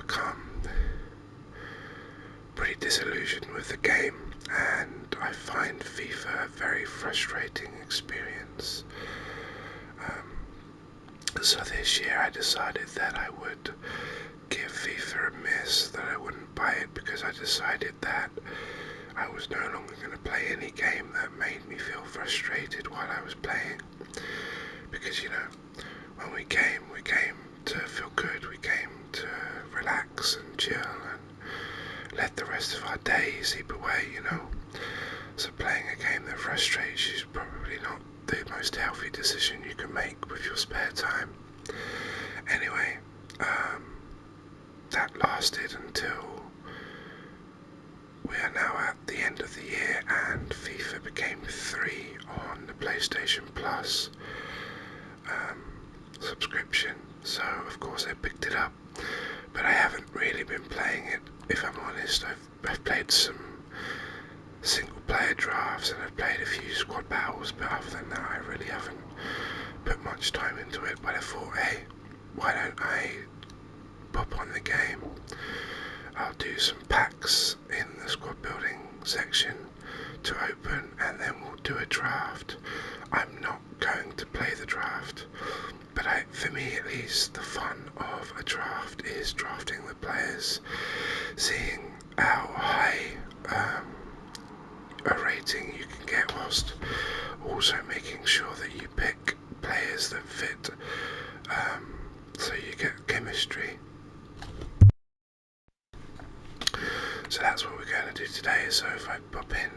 become pretty disillusioned with the game, and I find FIFA a very frustrating experience. So this year I decided that I would give FIFA a miss, that I wouldn't buy it, because I decided that I was no longer going to play any game that made me feel frustrated while I was playing. Because, you know, when we game to feel good, we game to relax and chill and let the rest of our day seep away, you know. So playing a game that frustrates you is probably not the most healthy decision you can make with your spare time. Anyway, that lasted until we are now at the end of the year, and FIFA became free on the PlayStation Plus subscription, so of course I picked it up, but I haven't really been playing it, if I'm honest. I've played some single player drafts and I've played a few squad battles, but other than that I really haven't put much time into it. But I thought, hey, why don't I pop on the game? I'll do some packs in the squad building section to open, and then we'll do a draft. I'm not going to play the draft, but for me at least, the fun of a draft is drafting the players, seeing how high a rating you can get, whilst also making sure that you pick players that fit, so you get chemistry. So that's what we're going to do today. So if I pop in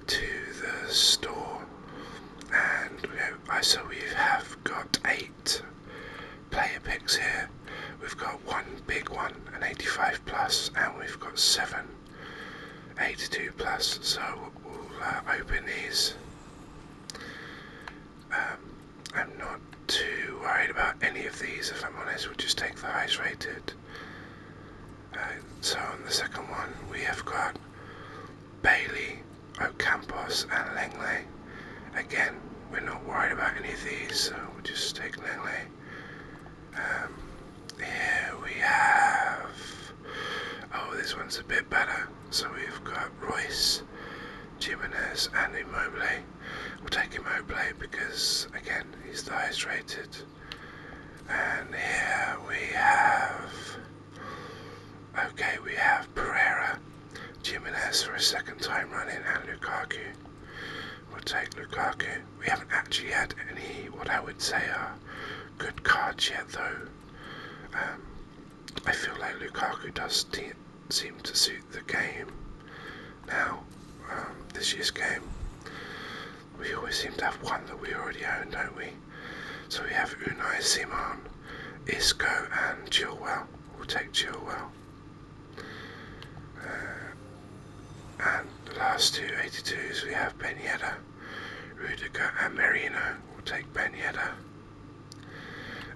to the store, and we have got 8 player picks here. We've got one big one, an 85 plus, and we've got 7 82 plus. So we'll open these. I'm not too worried about any of these, if I'm honest. We'll just take the highest rated. So on the second one we have got Bailey, Ocampos and Langley. Again, we're not worried about any of these, so we'll just take Langley. Here we have, this one's a bit better. So we've got Royce, Jimenez and Immobile. We'll take Immobile because, again, he's the highest rated. And here we have Pereira, Jimenez for a second time running, and Lukaku. We'll take Lukaku. We haven't actually had any, what I would say, are good cards yet, though. I feel like Lukaku does seem to suit the game now. This year's game, we always seem to have one that we already own, don't we? So we have Unai Simon, Isco and Chilwell. We'll take Chilwell. And the last two 82s, we have Ben Yedder, Rudiger and Merino. We'll take Ben Yedder.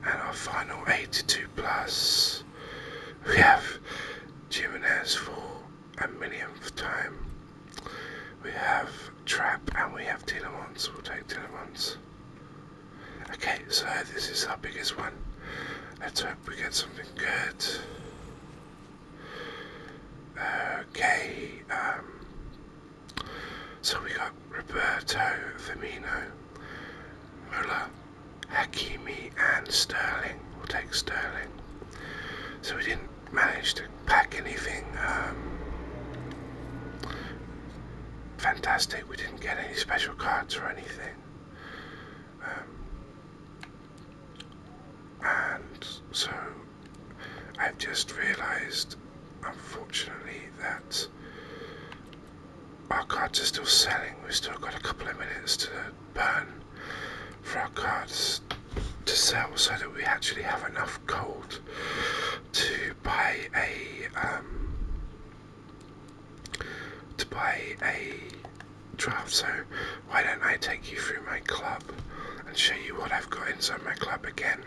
And our final 82 plus, we have Jimenez for a millionth time. We have Trapp and we have Tielemans. We'll take Tielemans. Okay, so this is our biggest one. Let's hope we get something good. Okay, so we got Roberto, Firmino, Muller, Hakimi and Sterling. We'll take Sterling. So we didn't manage to pack anything fantastic. We didn't get any special cards or anything. And so I've just realised, unfortunately, that our cards are still selling. We've still got a couple of minutes to burn for our cards to sell, so that we actually have enough gold to buy a draft. So why don't I take you through my club and show you what I've got inside my club again.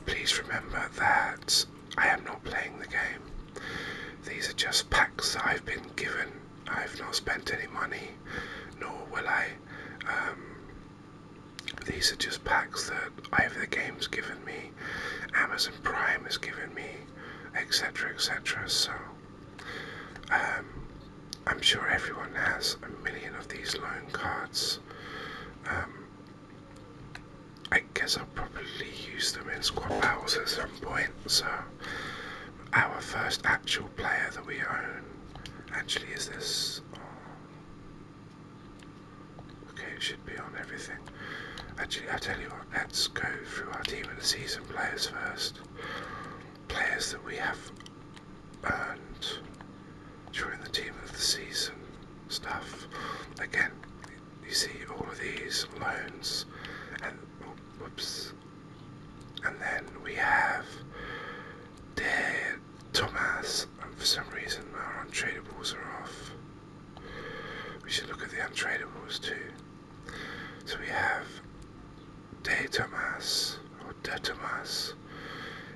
Please remember that I am not playing the game. These are just packs that I've been given. I've not spent any money, nor will I. These are just packs that either the game's given me, Amazon Prime has given me, etc, etc. So I'm sure everyone has a million of these loan cards. I guess I'll probably use them in squad battles at some point. So our first actual player that we own actually is this. Okay, it should be on everything. Actually, I'll tell you what, let's go through our team of the season players first. Players that we have earned during the team of the season stuff. Again, you see all of these loans, and whoops, and then we have De Thomas, and for some reason our untradables are off. We should look at the untradables too. So we have De Thomas, or De Thomas.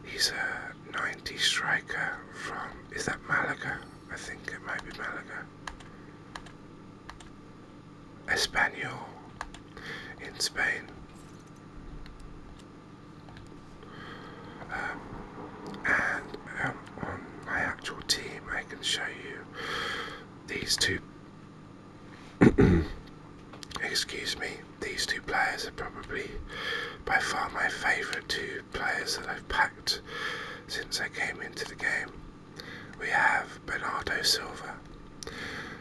He's a 90 striker from, is that Malaga? I think it might be Malaga. Espanyol in Spain. And on my actual team, I can show you these two. Excuse me, these two players are probably by far my favourite two players that I've packed since I came into the game. We have Bernardo Silva,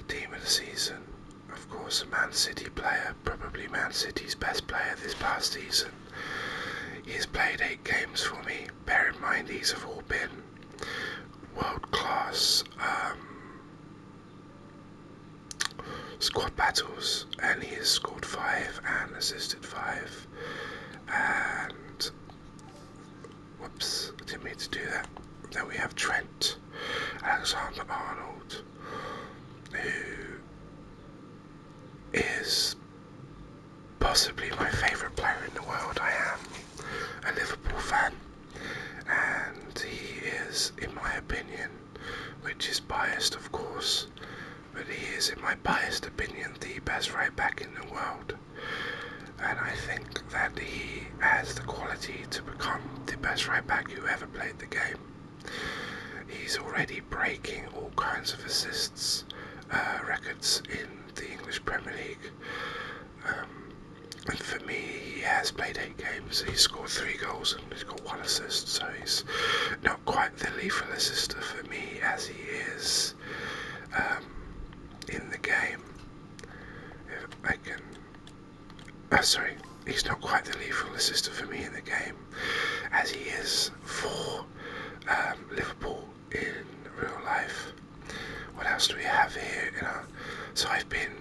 team of the season, of course a Man City player, probably Man City's best player this past season. He has played 8 games for me. Bear in mind these have all been world class squad battles, and he has scored 5 and assisted 5. And whoops, I didn't mean to do that. Then we have Trent Alexander-Arnold, who is possibly my favourite player in the world. I am a Liverpool fan, and he is, in my opinion, which is biased of course, but he is, in my biased opinion, the best right back in the world. And I think that he has the quality to become the best right back who ever played the game. He's already breaking all kinds of assists records in the English Premier League. And for me, he has played 8 games. He's scored 3 goals and he's got 1 assist, so he's not quite the lethal assister for me as he is in the game. If I can... sorry, he's not quite the lethal assister for me in the game as he is for Liverpool in real life. What else do we have here? So I've been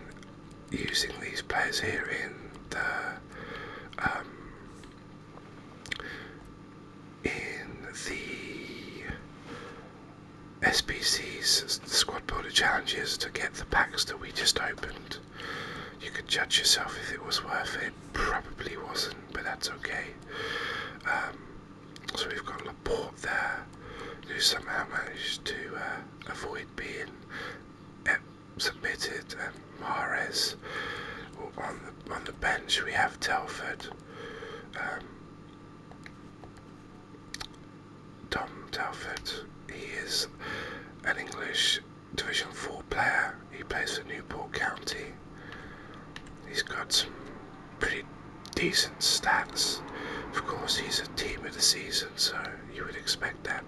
using these players here in the SBC's Squad Builder Challenges to get the packs that we just opened. You could judge yourself if it was worth it. Probably wasn't, but that's okay. So we've got Laporte there, who somehow managed to avoid being submitted, and Mahrez on the bench. We have Telford, Tom Telford. He is an English Division 4 player. He plays for Newport County. He's got some pretty decent stats. Of course, he's a team of the season, so you would expect that.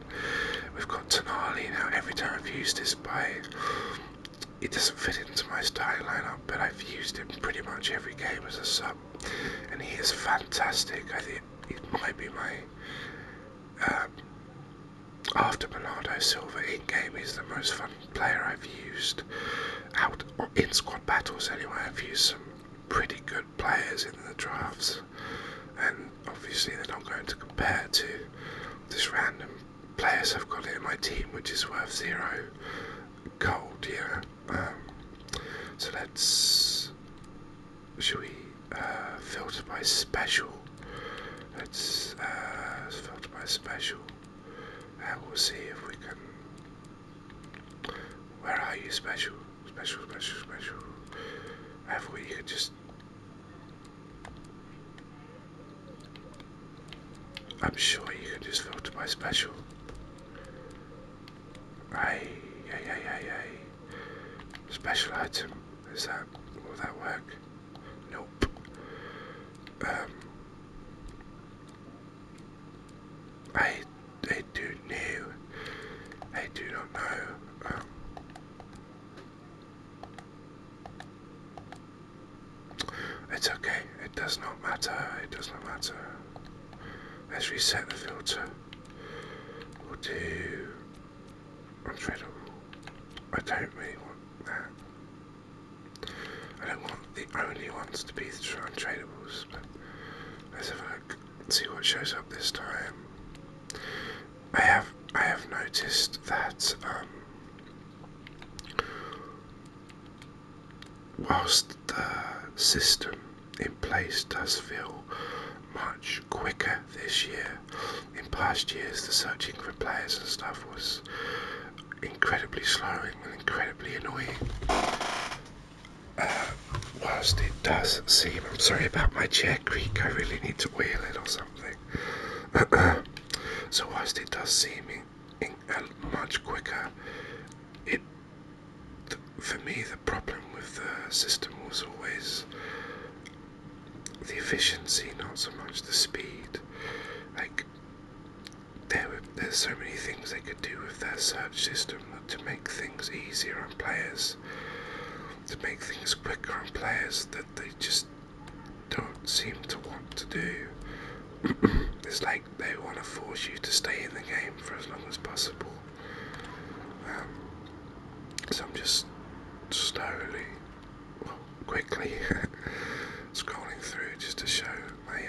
We've got Tonali. Now, every time I've used this it doesn't fit into my starting lineup, but I've used him pretty much every game as a sub, and he is fantastic. I think he might be my, after Bernardo Silva in game, he's the most fun player I've used out in squad battles anyway. I've used some pretty good players in the drafts, and obviously they're not going to compare to this random players I've got in my team, which is worth 0 gold, yeah. So should we filter by special? Let's filter by special, and we'll see if we can. Where are you, special? Special. Have we? You could just. I'm sure you can just filter by special. Aye, aye, aye, aye, aye. Special item. Is that, will that work? Nope. I do know. I do not know. It's okay. It does not matter. It does not matter. Let's reset the filter. We'll do untradeable. I don't really want that. I don't want the only ones to be the untradables, but let's have a look. Let's see what shows up this time. I have noticed that whilst the system in place does feel much quicker this year, in past years the searching for players and stuff was incredibly slowing and incredibly annoying. Whilst it does seem, I'm sorry about my chair creak, I really need to wheel it or something. So whilst it does seem much quicker, for me the problem with the system was always the efficiency, not so much the speed. Like, there's so many things they could do with their search system to make things easier on players, to make things quicker on players, that they just don't seem to want to do. It's like they want to force you to stay in the game for as long as possible. So I'm just slowly, well, quickly scrolling through just to show my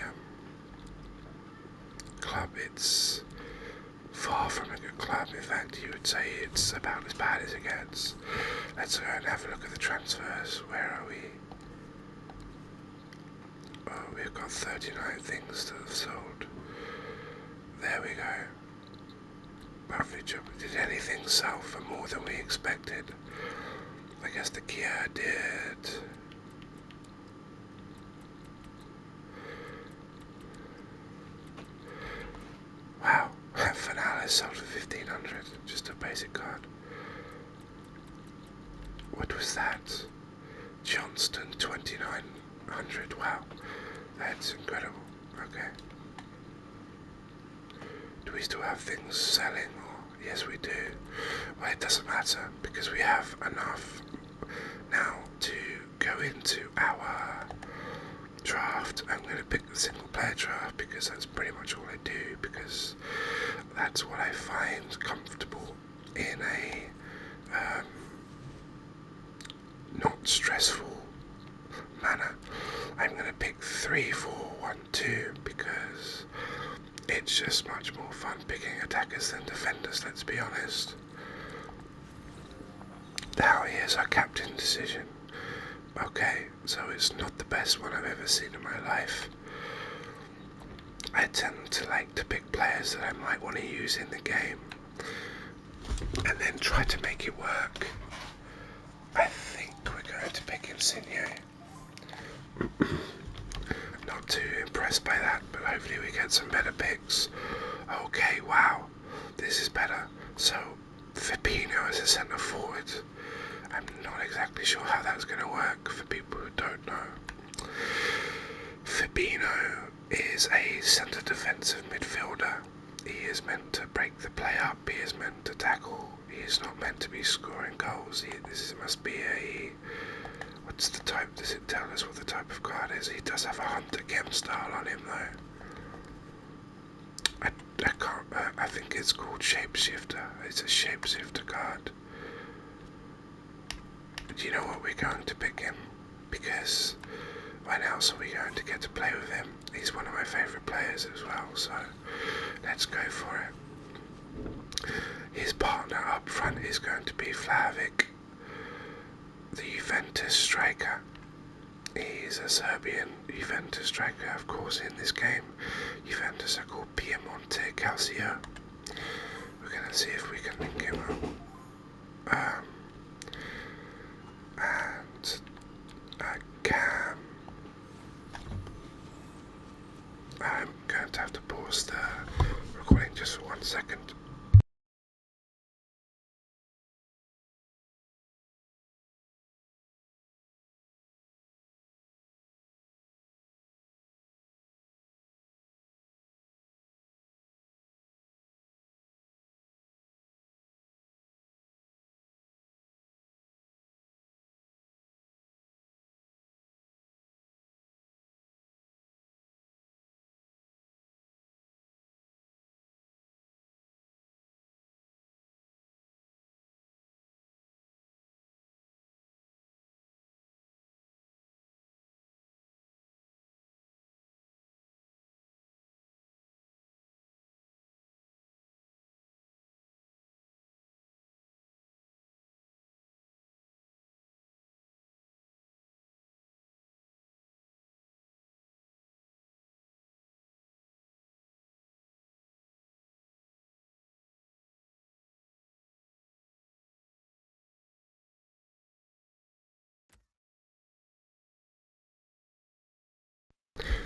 club. It's far from a good club. In fact, you would say it's about as bad as it gets. Let's go and have a look at the transfers. Where are we? Oh, we've got 39 things that have sold. There we go. Average up. Did anything sell for more than we expected? I guess the Kia did. Wow, Finale sold for 1,500. Just a basic card. What was that? Johnston 2,900. Wow, that's incredible. Okay. Do we still have things selling? Or yes, we do. Well, it doesn't matter because we have enough now to go into our draft. I'm going to pick the single player draft because that's pretty much all I do, because that's what I find comfortable in a not stressful manner. I'm going to pick 3, 4, 1, 2 because it's just much more fun picking attackers than defenders, let's be honest. Now here's our captain decision. Okay, so it's not the best one I've ever seen in my life. I tend to like to pick players that I might want to use in the game and then try to make it work. I think we're going to pick Insigne. I'm not too impressed by that, but hopefully we get some better picks. Okay, wow, this is better. So, Fabinho as a centre forward. I'm not exactly sure how that's going to work for people who don't know. Fabinho is a centre defensive midfielder. He is meant to break the play up, he is meant to tackle, he is not meant to be scoring goals. This must be a... What's the type? Does it tell us what the type of card is? He does have a Hunter Chem style on him though. I can't... I think it's called Shapeshifter. It's a Shapeshifter card. Do you know what, we're going to pick him? Because when else are we going to get to play with him? He's one of my favourite players as well, so let's go for it. His partner up front is going to be Vlahovic, the Juventus striker. He's a Serbian Juventus striker, of course. In this game, Juventus are called Piemonte Calcio. We're going to see if we can link him up. And Cam. I'm going to have to pause the recording just for 1 second.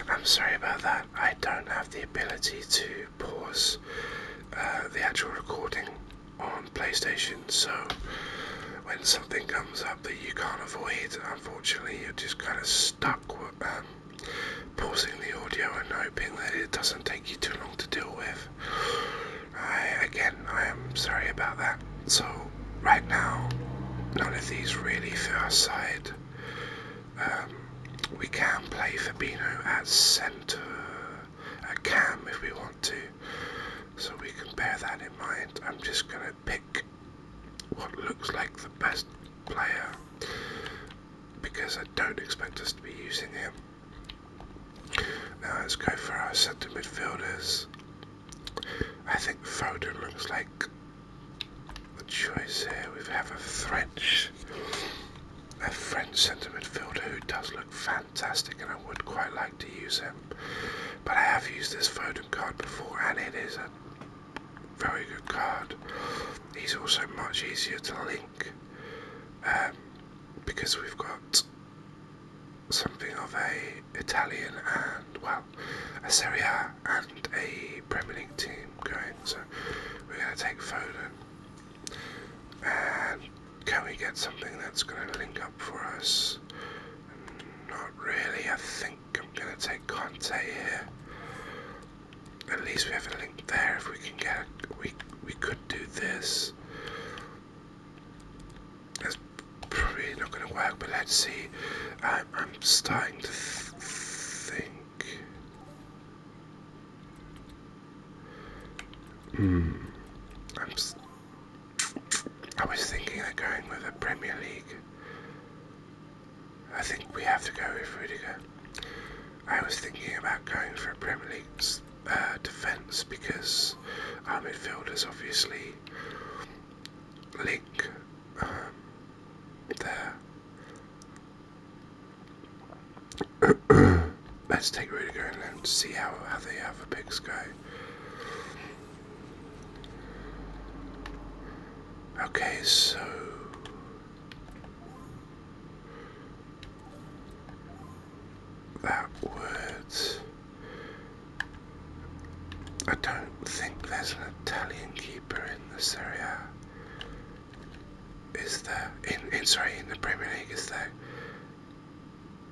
I'm sorry about that. I don't have the ability to pause the actual recording on PlayStation, so when something comes up that you can't avoid, unfortunately you're just kind of stuck with pausing the audio and hoping that it doesn't take you too long to deal with. I am sorry about that. So right now, none of these really fit our side. We can play Fabinho at centre, at cam if we want to, so we can bear that in mind. I'm just going to pick what looks like the best player, because I don't expect us to be using him. Now let's go for our centre midfielders. I think Foden looks like the choice here. We have a French centre midfielder who does look fantastic, and I would quite like to use him. But I have used this Foden card before, and it is a very good card. He's also much easier to link, because we've got something of a Italian and, well, a Serie A and a Premier League team going. So we're going to take Foden, and can we get something that's going to link up for us? Not really. I think I'm going to take Conte here. At least we have a link there. If we can get we could do this. That's probably not going to work, but let's see. I'm starting to think. I was thinking of going with a Premier League. I think we have to go with Rudiger. I was thinking about going for a Premier League's defence, because our midfielders obviously link there. Let's take Rudiger and then see how the other picks go. Okay, so that would... I don't think there's an Italian keeper in the Serie A. Is there? In the Premier League, is there?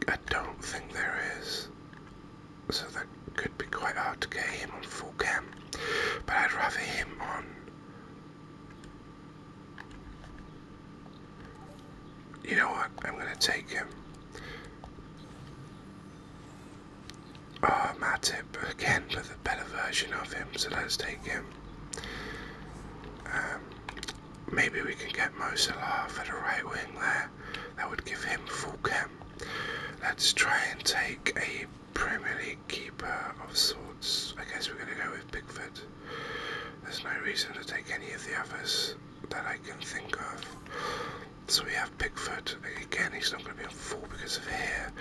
I don't think there is. So that could be quite hard to get him on full cam. But I'd rather him on... You know what? I'm going to take him. Oh, Matip again with a better version of him, so let's take him. Maybe we can get Mo Salah for the right wing there. That would give him full cam. Let's try and take a Premier League keeper of sorts. I guess we're going to go with Pickford. There's no reason to take any of the others that I can think of. So we have Pickford. Again, he's not going to be on full because of here.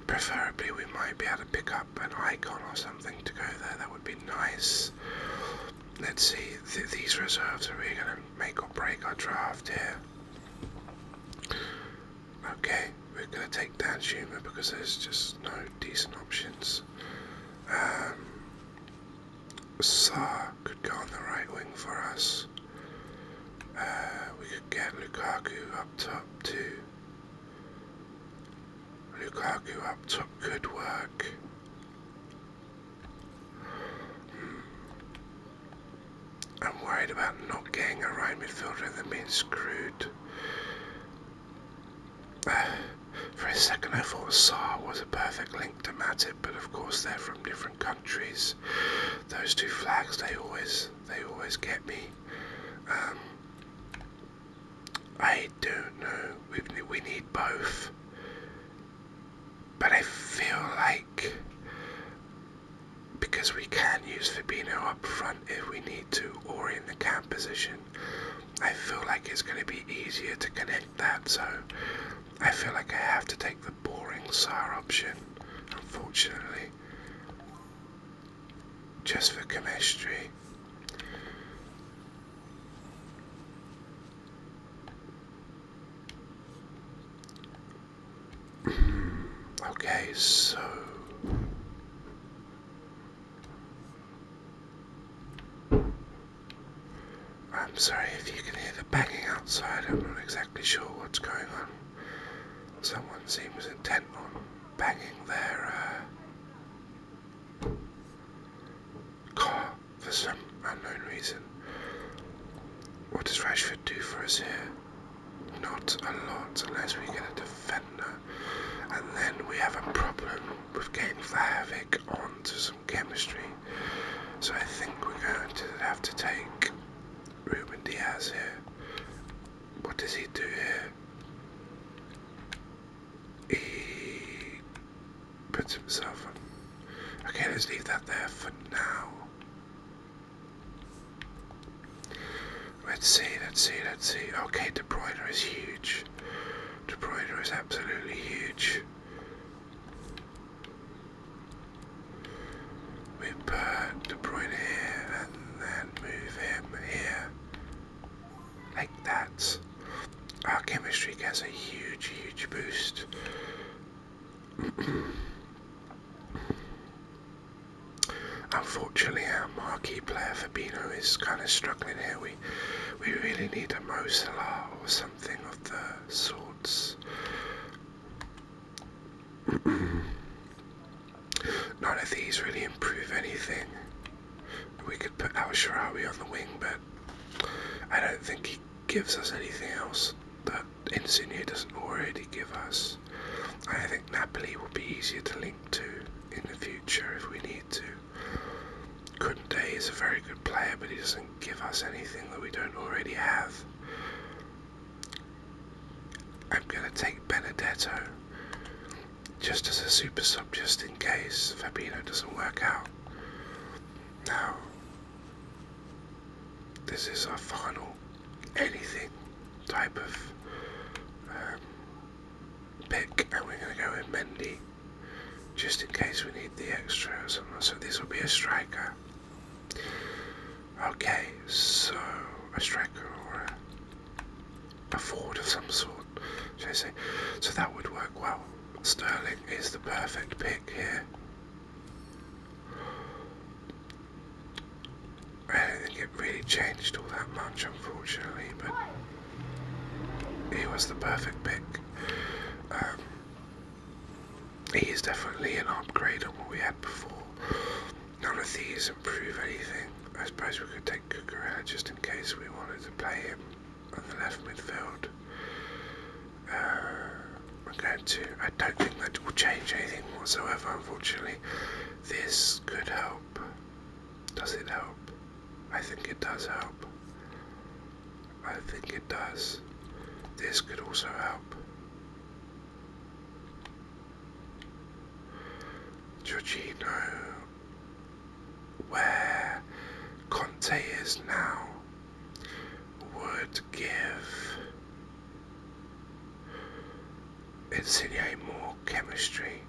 Preferably we might be able to pick up an icon or something to go there. That would be nice. Let's see. These reserves are really going to make or break our draft here. Okay, we're going to take Dan Schumer because there's just no decent options. Sarr could go on the right wing for us. We could get Lukaku up top too. Lukaku up top could work. I'm worried about not getting a right midfielder and then being screwed. For a second I thought Sarr was a perfect link to Matip, but of course they're from different countries. Those two flags, they always get me. I don't know. We need both. But I feel like, because we can use Fabinho up front if we need to, or in the cam position, I feel like it's going to be easier to connect that, so I feel like I have to take the boring Sarr option, unfortunately, just for chemistry. Okay, so the banging outside, I'm not exactly sure what's going on. Someone seems intent on banging their car for some unknown reason. What does Rashford do for us here? Not a lot, unless we get a defender. And then we have a problem with getting Vlahovic onto some chemistry. So I think we're going to have to take Ruben Diaz here. What does he do here? He puts himself on. Okay, let's leave that there for now. Let's see. Okay, De Bruyne is huge. De Bruyne is absolutely huge. We put De Bruyne here and then move him here. Like that. Our chemistry gets a huge boost. Unfortunately, our marquee player Fabinho is kind of struggling here. We really need a Mo Salah or something of the sorts. None of these really improve anything. We could put Al Sharawi on the wing, but I don't think he gives us anything else that Insigne doesn't already give us. I think Napoli will be easier to link to in the future if we need to. Kunde is a very good player, but he doesn't give us anything that we don't already have. I'm going to take Benedetto just as a super sub, just in case Fabinho doesn't work out. Now, this is our final anything type of pick, and we're going to go with Mendy just in case we need the extra or something. So this will be a striker. Okay, so a striker or a forward of some sort, should I say. So that would work well. Sterling is the perfect pick here. I don't think it really changed all that much, unfortunately, but he was the perfect pick. He is definitely an upgrade on what we had before. None of these improve anything. I suppose we could take Cucurella just in case we wanted to play him on the left midfield. I don't think that will change anything whatsoever, unfortunately. This could help. Does it help? I think it does help. I think it does. This could also help. Jorginho, where Conte is now, would give Insigne more chemistry,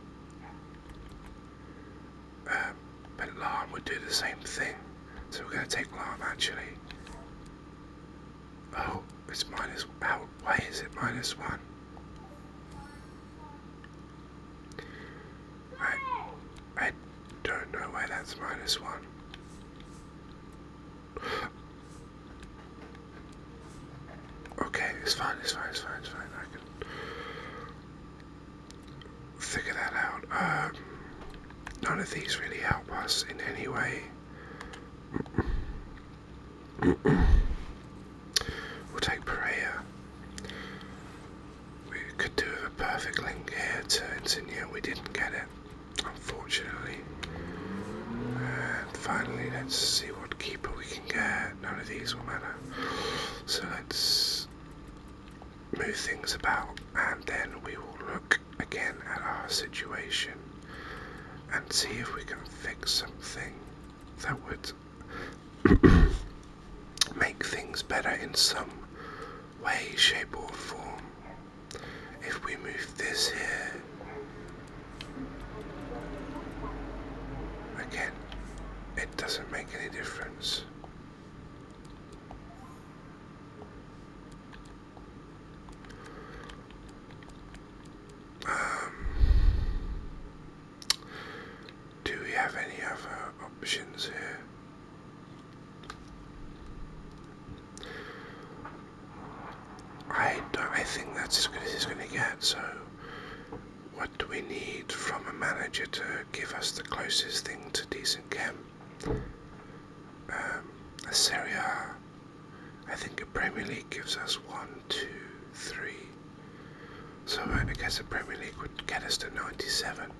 but Lahm would do the same thing, so we're going to take Lahm actually. Oh, it's minus, why is it -1? I don't know why that's -1. Okay, it's fine. I can figure that out. None of these really help us in any way. We'll take Pereira. We could do a perfect link here to Insigne. We didn't get it, unfortunately. And finally, let's see what keeper we can get. None of these will matter. So let's move things about, and then we will look again at our situation and see if we can fix something that would make things better in some way, shape or form. If we move this here, again, it doesn't make any difference. Do we have any other options here? I think that's as good as it's going to get. So, what do we need from a manager to give us the closest thing to decent chem? A Serie A. I think a Premier League gives us 1, 2, 3. So I guess a Premier League would get us to 97.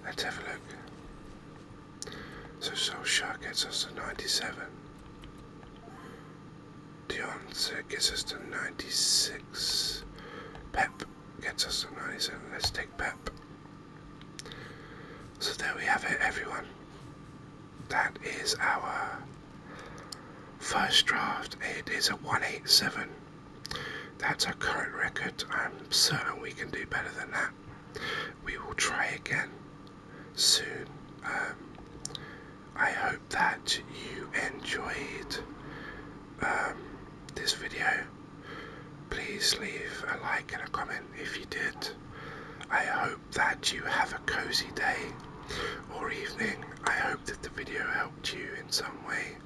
Let's have a look. So Solskjaer gets us to 97. Dion gets us to 96. Pep gets us to 97. Let's take Pep. So there we have it, everyone. That is our first draft. It is a 187. That's our current record. I'm certain we can do better than that. We will try again soon. I hope that you enjoyed this video. Please leave a like and a comment if you did. I hope that you have a cozy day or evening. I hope that the video helped you in some way.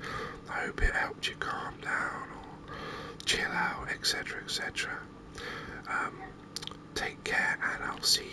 I hope it helped you calm down or chill out, etc, etc. Take care, and I'll see